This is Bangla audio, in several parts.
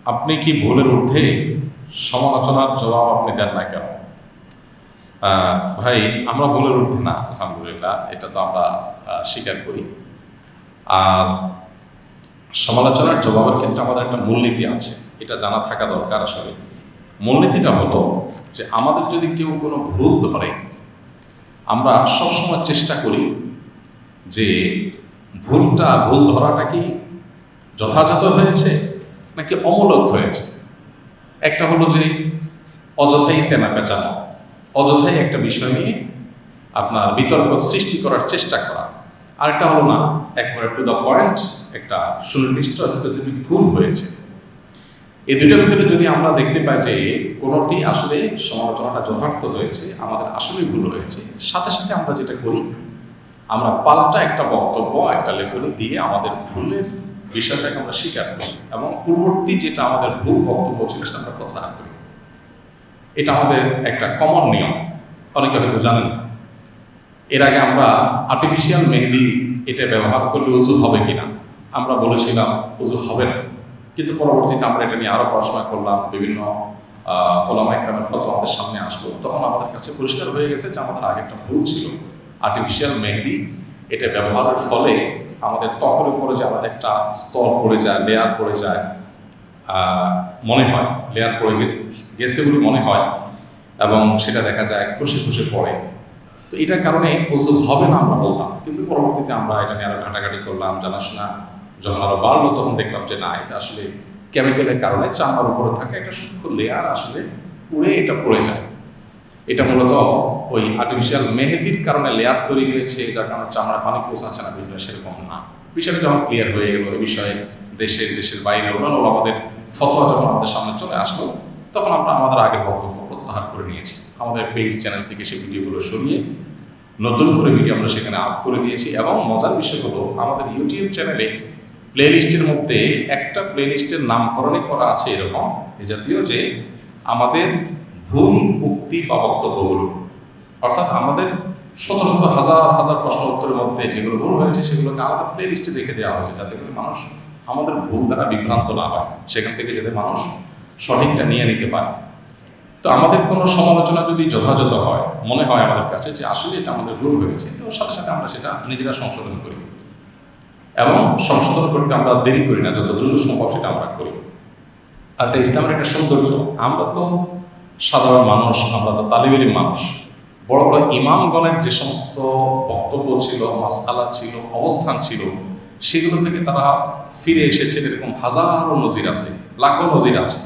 আপনি কি ভুলের ঊর্ধ্বে সমালোচনার জবাব আপনি দেন না কেন? ভাই, আমরা ভুলের ঊর্ধ্বে না, আলহামদুলিল্লাহ, এটা তো আমরা স্বীকার করি। আর সমালোচনার জবাবের ক্ষেত্রে আমাদের একটা মূলনীতি আছে, এটা জানা থাকা দরকার। আসলে মূলনীতিটা হলো যে আমাদের যদি কেউ কোনো ভুল ধরে, আমরা সবসময় চেষ্টা করি যে ভুল ধরাটা কি যথাযথ হয়েছে নাকি অমূলক হয়েছে। একটা হলো যে অযথাই তেনা পেঁচানো, অযথাই একটা বিষয় নিয়ে আপনার বিতর্ক সৃষ্টি করার চেষ্টা করা। আরেকটা হলো না, একবারে টু দ্য পয়েন্ট একটা সুনির্দিষ্ট স্পেসিফিক ভুল হয়েছে। এই দুটোর ভিতরে যদি আমরা দেখতে পাই যে কোনোটি আসলে সমালোচনাটা যথার্থ হয়েছে, আমাদের আসলেই ভুল হয়েছে, সাথে সাথে আমরা যেটা করি, আমরা পাল্টা একটা বক্তব্য, একটা লেখনী দিয়ে আমাদের ভুলের বিষয়টাকে আমরা স্বীকার করি এবং পূর্ববর্তী যেটা আমাদের ভুল বক্তব্য ছিল সেটা আমরা প্রত্যাহার করি। এটা আমাদের একটা কমন নিয়ম, অনেকে হয়তো জানেন না। এর আগে আমরা আর্টিফিশিয়াল মেহেদি এটা ব্যবহার করলে উজু হবে কিনা আমরা বলেছিলাম উজু হবে না, কিন্তু পরবর্তীতে আমরা এটা নিয়ে আরও পড়াশোনা করলাম, বিভিন্ন ওলামা ইকরামের ফতোয়া আমাদের সামনে আসলো, তখন আমাদের কাছে পরিষ্কার হয়ে গেছে যে আমাদের আগে একটা ভুল ছিল। আর্টিফিশিয়াল মেহেদি এটা ব্যবহারের ফলে আমাদের ত্বকের উপরে যে আলাদা একটা স্তর পড়ে যায়, লেয়ার পড়ে যায়, মনে হয় লেয়ার পড়ে গেছে বলে মনে হয়, এবং সেটা দেখা যায় খুশি খুশি পড়ে। তো এটার কারণে ওযু হবে না আমরা বলতাম, কিন্তু পরবর্তীতে আমরা এটা নিয়ে আরো ঘাটাঘাটি করলাম, জানাশোনা যখন আরো বাড়লো তখন দেখলাম যে না, এটা আসলে কেমিক্যালের কারণে চামড়ার উপরে থাকা একটা সূক্ষ্ম লেয়ার আসলে পুড়ে এটা পড়ে যায়। এটা মূলত ওই আর্টিফিশিয়াল মেহেদির কারণে লেয়ার তৈরি হয়েছে, যার কারণে চামড়ায় পানি পৌঁছাচ্ছে না, বিষয়টা সেরকম না। বিষয়টা যখন ক্লিয়ার হয়ে গেল, এই বিষয়ে দেশের বাইরে অন্যান্য আমাদের ফতোয়া যখন আমাদের সামনে চলে আসলো, তখন আমরা আমাদের আগের বক্তব্য প্রত্যাহার করে নিয়েছি। আমাদের পেজ চ্যানেল থেকে সেই ভিডিওগুলো সরিয়ে নতুন করে ভিডিও আমরা সেখানে আপ করে দিয়েছি। এবং মজার বিষয় হলো, আমাদের ইউটিউব চ্যানেলে প্লে লিস্টের মধ্যে একটা প্লে লিস্টের নামকরণই করা আছে এরকম এ জাতীয়, যে আমাদের ভুল উক্তি বা বক্তব্যগুলো, অর্থাৎ আমাদের শত শত হাজার হাজার প্রশ্ন উত্তরের মধ্যে যেগুলো ভুল হয়েছে সেগুলোকে আলাদা প্লে লিস্টে রেখে দেওয়া হয়েছে, যাতে করে মানুষ আমাদের ভুল দ্বারা বিভ্রান্ত না হয়, সেখান থেকে যাতে মানুষ সঠিকটা নিয়ে নিতে পারে। তো আমাদের কোনো সমালোচনা যদি যথাযথ হয়, মনে হয় আমাদের কাছে যে আসলে এটা আমাদের ভুল হয়েছে, তো সাথে সাথে আমরা সেটা নিজেরা সংশোধন করি, এবং সংশোধন করতে আমরা দেরি করি না, যত দ্রুত সম্ভব সেটা আমরা করি। আর এটা ইসলামের একটা সৌন্দর্য। আমরা তো সাধারণ মানুষ, আমরা তো তালিব ইলম মানুষ। বড় বড় ইমামগণের যে সমস্ত বক্তব্য ছিল, মাসআলা ছিল, অবস্থান ছিল, সেগুলো থেকে তারা ফিরে এসেছে, এরকম হাজারো নজির আছে, লাখো নজির আছে।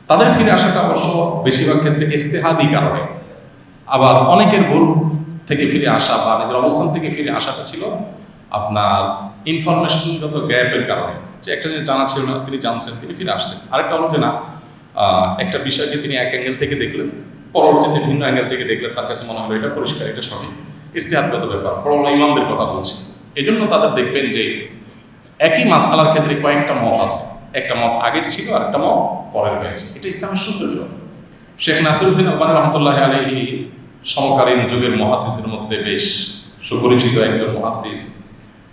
তাদের ফিরে আসাটা অবশ্য বেশিরভাগ ক্ষেত্রে ইজতিহাদি কারণে, আবার অনেকের ভুল থেকে ফিরে আসা বা নিজের অবস্থান থেকে ফিরে আসাটা ছিল আপনার ইনফরমেশনগত গ্যাপের কারণে, যে একটা জিনিস জানা ছিল না, তিনি জানছেন, তিনি ফিরে আসছেন। আরেকটা হলো যে না, একটা বিষয়কে তিনি এক অ্যাঙ্গেল থেকে দেখলেন, পরবর্তীতে ভিন্ন অ্যাঙ্গেল থেকে দেখলেন, তার কাছে মনে হলো এটা পরিষ্কার, এটা সঠিক। ইজতিহাদগত ব্যাপার, বড় বড় ইমামদের কথা বলছি। এই জন্য তাদের দেখবেন যে একই মাসআলার ক্ষেত্রে কয়েকটা মত আছে, একটা মত আগের ছিল আর একটা মত পরের হয়েছে। এটা ইসলামের সৌন্দর্য। শেখ নাসিরউদ্দিন আলবানী রহমতুল্লাহ আলাইহি সমকালীন যুগের মুহাদ্দিসদের মধ্যে বেশ সুপরিচিত একজন মুহাদ্দিস।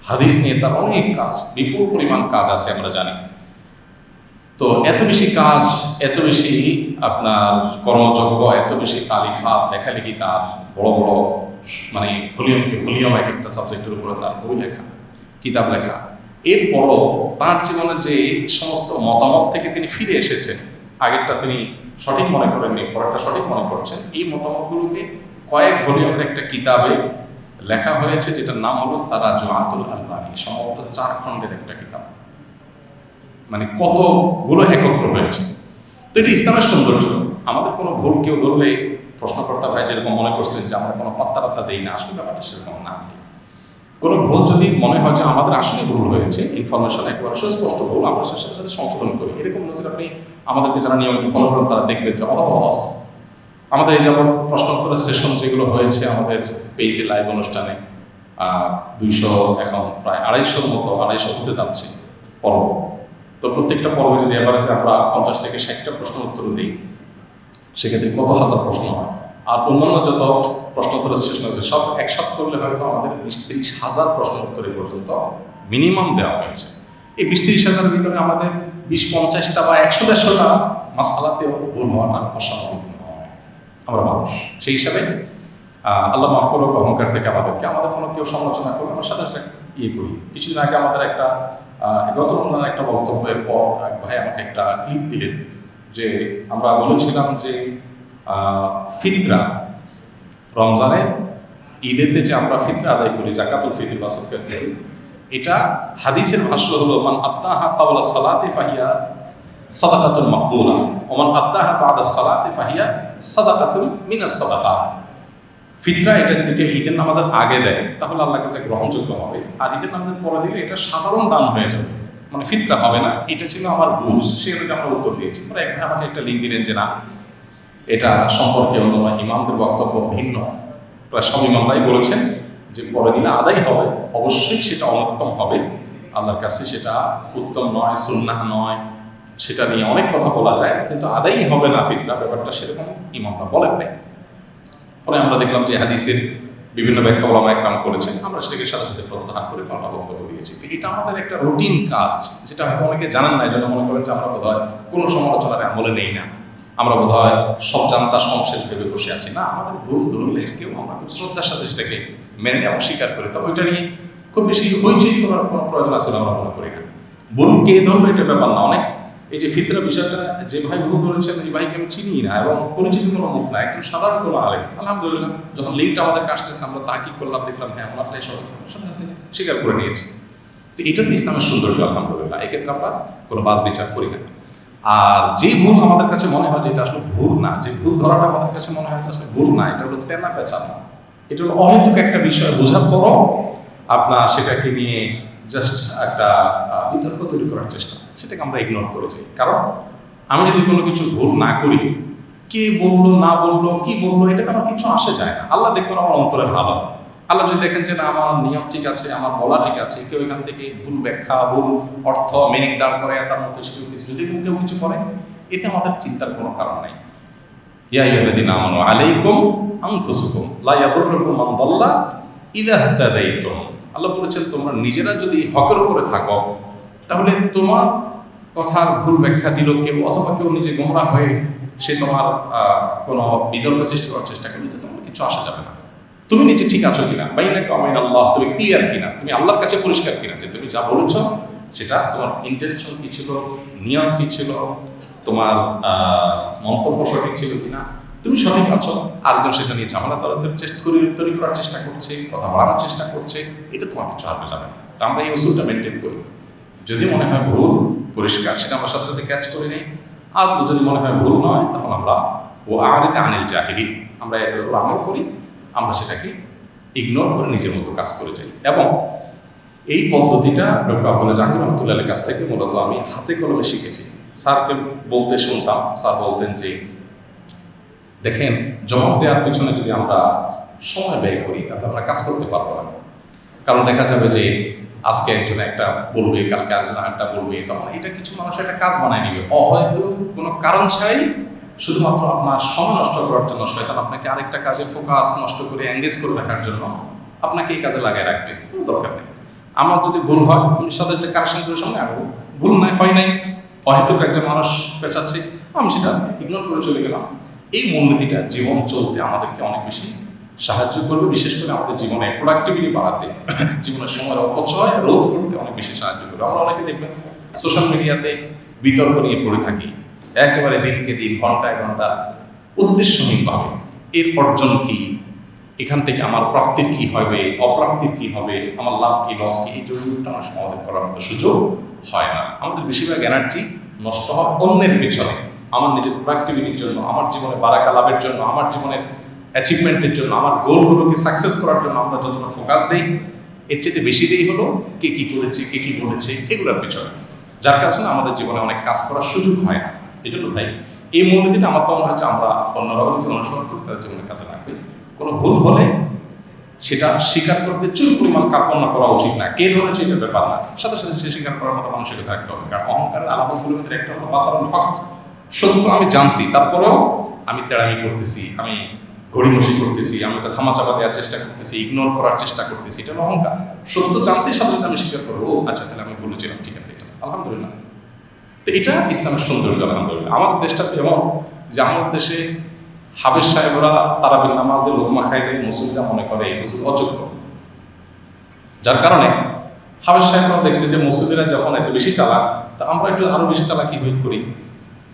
হাদিস নিয়ে তার অনেক কাজ, বিপুল পরিমাণ কাজ আছে আমরা জানি। তো এত বেশি কাজ, এত বেশি আপনার কর্মযজ্ঞ, এত বেশি তালিফাত, লেখালেখি, তার বড় বড় মানে ভলিউম এক একটা সাবজেক্টের উপরে তার বই লেখা, কিতাব লেখা। এরপরও তার জীবনে যে সমস্ত মতামত থেকে তিনি ফিরে এসেছেন, আগেরটা তিনি সঠিক মনে করেননি, পরেরটা সঠিক মনে করছেন, এই মতামতগুলোকে কয়েক ভলিউমের একটা কিতাবে লেখা হয়েছে, যেটার নাম হলো তারাজুআতুল আলবানী। সম্ভবত 4 খণ্ডের একটা কিতাব, মানে কতগুলো একত্র হয়েছে। তো এটা ইসলামের সৌন্দর্য। আমাদের কোনো ভুল কেউ ধরলে প্রশ্নকর্তা ভাই যেরকম মনে করছেন যে আমরা কোনো পাত্তা দেই না, আসলে ব্যাপারটা সেরকম না। কোনো ভুল যদি মনে হয় যে আমাদের আসলে ভুল হয়েছে, ইনফরমেশন একেবারে সুস্পষ্ট ভুল, আমরা সাথে সাথে সংশোধন করি। এরকম নজির আপনি আমাদেরকে যারা নিয়মিত ফলো করেন তারা দেখবেন যে আমাদের এই যেমন প্রশ্নোত্তরের সেশন যেগুলো হয়েছে আমাদের পেজে লাইভ অনুষ্ঠানে, 200 এখন প্রায় 250 মতো, 250 হতে যাচ্ছে পর্ব। তো প্রত্যেকটা পর্বে যদি এভারেজে আমরা 50 থেকে 60টা প্রশ্ন উত্তর দিই, সেক্ষেত্রে কত হাজার প্রশ্ন হয়। আর অন্যান্য যত প্রশ্নোত্তরের সেশন আছে সব একসাথে করলে হয়তো আমাদের 20-30 হাজার প্রশ্ন উত্তরে পর্যন্ত মিনিমাম দেওয়া হয়েছে। এই 20-30 হাজারের ভিতরে আমাদের 20-50টা বা 100-150টা মাসআলাতেও ভুল হওয়াটা অস্বাভাবিক নয়। আমরা মানুষ, সেই হিসাবে আল্লাহ মাফ করুক অহংকার থেকে আমাদের কোনো কেউ সমালোচনা করলে আমরা সাথে সাথে করি। কিছুদিন আগে আমাদের গত রমজানের একটা বক্তব্যের পর এক ভাই আমাকে একটা ক্লিপ দিলেন যে আমরা বলেছিলাম যে ফিতরা রমজানের ঈদেতে যে আমরা ফিতরা আদায় করি, যাকাতুল ফিতর বা সাদকাতুল ফিতর, এটা হাদিসের ভাষ্য হলো মান আত্তাহা ক্বাবলা সালাতি ফাহিয়া সাদাকাতুল মাকবুলা ওয়া মান আত্তাহা বা'দা সালাতি ফাহিয়া সাদাকাতুন মিনাস সাদাকাত। ফিতরা এটা যদি কেউ ঈদের নামাজের আগে দেয় তাহলে আল্লাহর কাছে গ্রহণযোগ্য হবে, আর ঈদের নামাজের পরে দিলে এটা সাধারণ দান হয়ে যাবে, মানে ফিতরা হবে না। এটা ছিল আমার ভুল, সেটাকে আমরা উত্তর দিয়েছি। পরে এক ভাই আমাকে একটা লিঙ্ক দিলেন যে না, এটা সম্পর্কে অন্য ইমামদের বক্তব্য ভিন্ন। প্রায় সব ইমামরাই বলেছেন যে পরে দিলে আদায় হবে, অবশ্যই সেটা অনুত্তম হবে, আল্লাহর কাছে সেটা উত্তম নয়, সুন্নাহ নয়, সেটা নিয়ে অনেক কথা বলা যায়, কিন্তু আদায়ই হবে না ফিতরা, ব্যাপারটা সেরকম ইমামরা বলেন নাই। পরে আমরা দেখলাম যে হাদিসের বিভিন্ন ব্যাখ্যা ওলামা একরাম করেছেন, আমরা সেটাকে সাথে সাথে প্রত্যাহার করে পাল্টা বক্তব্য দিয়েছি। তো এটা আমাদের একটা রুটিন কাজ, যেটা হয়তো অনেকে জানেন না, এই জন্য মনে করেন যে আমরা বোধহয় কোনো সমালোচনার আমলে নেই না, আমরা বোধহয় সব জানতা সমস্যার ভেবে বসে আছি। না, আমাদের ভুল ধরলে কেউ আমরা খুব শ্রদ্ধার সাথে সেটাকে মেনে নেওয়া স্বীকার করি, তবে ওইটা নিয়ে খুব বেশি হইচই করার কোনো প্রয়োজন আছে আমরা মনে করি না। ভুল কে ধরবে এটা ব্যাপার না। অনেক এই যে ফিতরা বিষয়টা যে ভাই ভুল ধরেছেন, এই ভাইকে আমি চিনি না এবং পরিচিত কোনো মুখ না, একদম সাধারণ কোনো আলেম। আলহামদুলিল্লাহ, যখন লিঙ্কটা আমাদের কাছে আমরা তাকিদ করলাম, দেখলাম হ্যাঁ ওনারটাই সঠিক, সাথে স্বীকার করে নিয়েছি। তো এটা তো ইসলামের সৌন্দর্য, আলহামদুলিল্লাহ। এক্ষেত্রে আমরা কোনো বাস বিচার করি না। আর যে ভুল আমাদের কাছে মনে হয় যে এটা আসলে ভুল না, যে ভুল ধরাটা আমাদের কাছে মনে হয় আসলে ভুল না, এটা হলো তেনা পেঁচানো, এটা হলো অহেতুক একটা বিষয় বোঝার পরও আপনার সেটাকে নিয়ে জাস্ট একটা বিতর্ক তৈরি করার চেষ্টা, সেটাকে আমরা ইগনোর করে যাই। কারণ আমি যদি কোনো কিছু ভুল না করি, কে বললো না বললো কি বললো এটাতে আমার কিছু আসে যায় না। আল্লাহ দেখবেন আমার অন্তরের ভালো। আল্লাহ যদি দেখেন যে না আমার নিয়ম ঠিক আছে, আমার বলা ঠিক আছে, কেউ এখান থেকে ভুল ব্যাখ্যা, ভুল অর্থ মিনিং দাঁড় করে তার মধ্যে যদি কেউ কিছু করে, এতে আমাদের চিন্তার কোনো কারণ নাই। ইয়া আইয়ুহাল্লাযীনা আমানু আলাইকুম আনফুসাকুম লা ইয়াদুররুকুম মান দাল্লা ইযা ইহতাদাইতুম। আল্লাহ বলেছেন তোমরা নিজেরা যদি হকের উপরে থাকো, তাহলে তোমার কথার ভুল ব্যাখ্যা দিল কেউ, অথবা কেউ নিজে গোমরা হয়ে সে তোমার কোনো বিতর্ক সৃষ্টি করার চেষ্টা করলে তোমার কিছু আসা যাবে না। তুমি নিজে ঠিক আছো কিনা, বাইনাকা ওয়া বাইনা আল্লাহ, তুমি ক্লিয়ার কিনা, তুমি আল্লাহর কাছে পরিষ্কার কিনা যে তুমি যা বলেছ সেটা তোমার ইন্টেনশন কি ছিল, নিয়ম কি ছিল, তোমার মন্তব্য সঠিক ছিল কিনা, তুমি সঠিক আছো। আরেকজন সেটা নিয়ে ঝামেলা তৈরি করার চেষ্টা করছে, কথা বাড়ানোর চেষ্টা করছে, এটা তোমার কিছু আসবে যাবে না। তো আমরা এই উসুলটা মেনটেন করি। যদি মনে হয় ভুল পরিষ্কার, সেটা আমরা সাথে সাথে ক্যাচ করে নিই। আর যদি মনে হয় ভুল নয়, তখন আমরা আনিল জাহিলিন, আমরা এর উপর আমল করি, আমরা সেটাকে ইগনোর করে নিজের মতো কাজ করে যাই। এবং এই পদ্ধতিটা ডক্টর আব্দুল্লাহ জাহাঙ্গীর রহমতুল্লাহের কাছ থেকে মূলত আমি হাতে কলমে শিখেছি। স্যারকে বলতে শুনতাম, স্যার বলতেন যে দেখেন, জবাব দেওয়ার পিছনে যদি আমরা সময় ব্যয় করি তাহলে আমরা কাজ করতে পারবো না। কারণ দেখা যাবে যে আজকে একজন একটা বলবে, কালকে আরেকজন একটা বলবে, তখন এটা কিছু মানুষ একটা কাজ বানায় নিবে, হয়তো কোনো কারণ ছাড়াই, শুধুমাত্র আপনার সময় নষ্ট করার জন্য। শয়তান আপনাকে আরেকটা কাজে ফোকাস নষ্ট করে এঙ্গেজ করে রাখার জন্য আপনাকে এই কাজে লাগায় রাখবে, কোনো দরকার নেই। আমার যদি ভুল হয় আমি সাথে একটা কারেকশন করে সামনে আনবো, ভুল নাই হয় নাই, হয়তো একজন মানুষ পেঁচাচ্ছে, আমি সেটা ইগনোর করে চলে গেলাম। এই মূলনীতিটা জীবন চলতে আমাদেরকে অনেক বেশি সাহায্য করবে, বিশেষ করে আমাদের জীবনে প্রোডাক্টিভিটি বাড়াতে, জীবনের সময়ের অপচয় রোধ করতে অনেক বেশি সাহায্য করবে। আমরা অনেকে দেখবেন সোশ্যাল মিডিয়াতে বিতর্ক নিয়ে পড়ে থাকি, একেবারে দিনকে দিন, ঘন্টায় ঘন্টা, উদ্দেশ্যহীনভাবে। এর অর্জন কি, এখান থেকে আমার প্রাপ্তির কি হবে, অপ্রাপ্তির কি হবে, আমার লাভ কি লস কি, এই জরুরিটা অনেক সময় আমাদের করার মতো সুযোগ হয় না। আমাদের বেশিরভাগ এনার্জি নষ্ট হয় অন্যের পেছনে, আমার নিজের প্রোডাক্টিভিটির জন্য, আমার জীবনে বারাকা লাভের জন্য, আমার জীবনের অ্যাচিভমেন্টের জন্য, আমার গোলগুলোকে সাকসেস করার জন্য আমরা যতটা ফোকাস দিই, এর চেয়ে বেশি দেই হলো কে কি করেছে, কে কি বলেছে, এগুলোর পেছনে, যার কারণে আমাদের জীবনে অনেক কাজ করার সুযোগ হয় না। এই জন্য ভাই, এই মূলনীতিটা আমার তো মনে হয় যে আমরা অন্যরাও যদি অনুসরণ করি তাদের জীবনের কাছে রাখবে। কোনো ভুল হলে সেটা স্বীকার করতে চুল পরিমাণ কার্পণ্য করা উচিত না, কে ধরেছে এটা ব্যাপার না, সাথে সাথে সে স্বীকার করার মতো মানুষকে থাকতে হবে। কারণ অহংকারের আলামতগুলোর মধ্যে একটা হলো বাতারুল হক, সত্য আমি জানছি তারপরেও আমি তেড়ামি করতেছি, আমি গড়িমসি করতেছি, আমি এটা ধামাচাপা দেওয়ার চেষ্টা করতেছি, ইগনোর করার চেষ্টা করতেছি, এটা হলো অহংকার। সত্য জানছি, সাথে সাথে আমি স্বীকার করবো, আচ্ছা তাহলে আমি বলেছিলাম, ঠিক আছে এটা আলহামদুলিল্লাহ। তো এটা ইসলামের সৌন্দর্য আলহামদুলিল্লাহ। আমাদের দেশটা তো এমন যে আমাদের দেশে হাফেজ সাহেবরা তারাবির নামাজে লোকমা খাইলে মুসলিমরা মনে করে এই হুজুর অযোগ্য, যার কারণে হাফেজ সাহেবরা দেখছে যে মুসলিমরা যখন এত বেশি চালাক, তা আমরা একটু আরো বেশি চালাকি করি।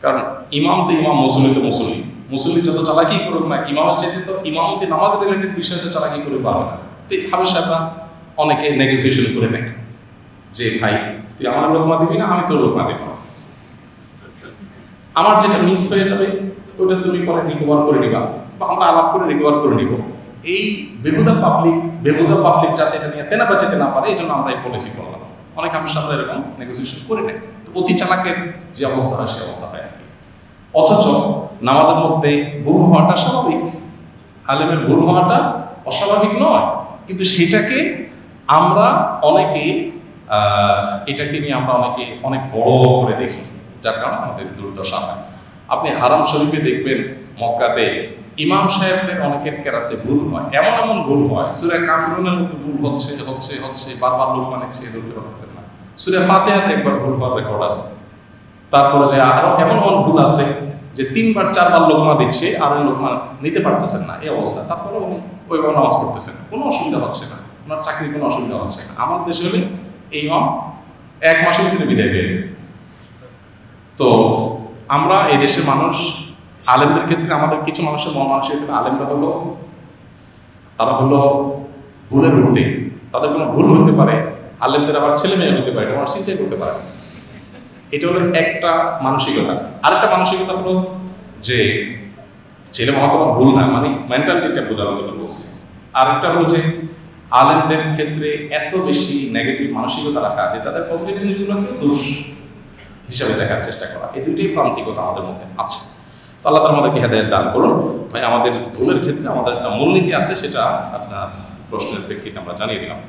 কারণ ইমাম তো ইমাম, মুসল্লি তো মুসল্লি, মুসল্লি যত চালাকি করুক না, ইমামের চাইতে তো ইমামতি নামাজ রিলেটেড বিষয়ে তো চালাকি করে পারবে না। তো হাফেজ সাহেবরা অনেকে নেগোসিয়েশন করে নেয় যে ভাই তুই আমার লোকমা দিবি না, আমি তোর লোকমা দেব না, আমার যেটা মিস হয়ে যাবে ওটা তুমি পরে রিকভার করে নিবা বা আমরা আলাপ করে রিকভার করে নিব। এই বেহুদা পাবলিক যাতে এটা নিয়ে তেনা বাঁচাতে না পারে, এই জন্য আমরা এই পলিসি করলাম। অনেক হাফেজ সাহেবরা এরকম নেগোসিয়েশন করে নেয়। তো অতি চালাকের যে অবস্থা হয় সে অবস্থা হয় আর কি। অথচ নামাজের মধ্যে ভুল হওয়াটা স্বাভাবিক, আলেমের ভুল হওয়াটা অস্বাভাবিক নয়, কিন্তু সেটাকে আমরা অনেকে এটাকে নিয়ে আমরা অনেক বড় করে দেখি, যার কারণে আমাদের দুর্দশা হয়। আপনি হারাম শরীফে দেখবেন মক্কাতে ইমাম সাহেবদের অনেকের কেরাতে ভুল হয়, এমন ভুল হয়, সূরা কাফিরুনের মধ্যে ভুল হচ্ছে বারবার লোক মানে সে ধরতে পারতেছেন না। সূরা ফাতিহাতে একবার ভুল হওয়ার রেকর্ড আছে। তারপরে যে আরো এমন ভুল আছে যে 3-4বার লোকমা দিচ্ছে আর ওই লোকমা নিতে পারতেছেন না, এই অবস্থা। তারপরে উনি ওইভাবে নামাজ পড়তেছেন, কোনো অসুবিধা হচ্ছে না, ওনার চাকরির কোনো অসুবিধা হচ্ছে না। আমার দেশে হলে এই ইমাম 1 মাসের ভিতরে বিদায় পেয়ে গেল। তো আমরা এই দেশের মানুষ, আলেমদের ক্ষেত্রে আমাদের কিছু মানুষের ক্ষেত্রে আলেমরা হলো তারা হলো ভুলের ঊর্ধ্বে, তাদের কোনো ভুল হতে পারে, আলেমদের আবার ছেলে মেয়ে হতে পারে, ওরা চিন্তাই করতে পারে। এটা হলো একটা মানসিকতা। আরেকটা মানসিকতা হলো যে ছেলে মহাত্মা ভুল না, মানে মেন্টালিটিটা বোঝার মতো বলছি। আরেকটা হলো যে আলেমদের ক্ষেত্রে এত বেশি নেগেটিভ মানসিকতা রাখা যে তাদের পজিটিভ জিনিসগুলোকে দোষ হিসাবে দেখার চেষ্টা করা, এই দুইটাই প্রান্তিকতা আমাদের মধ্যে আছে। তো আল্লাহ তাআলা আমাদেরকে হেদায়েত দান করুন। ভাই আমাদের ভুলের ক্ষেত্রে আমাদের একটা মূলনীতি আছে, সেটা আপনার প্রশ্নের প্রেক্ষিতে আমরা জানিয়ে দিলাম।